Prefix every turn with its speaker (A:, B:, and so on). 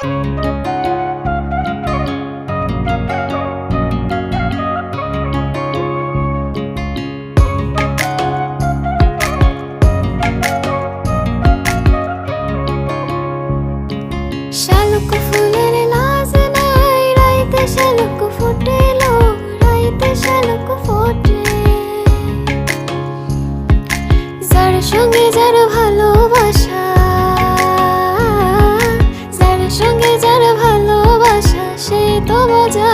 A: শালুক ফুলের লাজ নাই, রাইতে শালুক ফুটেলো, রাইতে শালুক ফোটে। যার সঙ্গে যার ভালোবাসা, যার সঙ্গে যার ভালোবাসা, সে তো বোঝা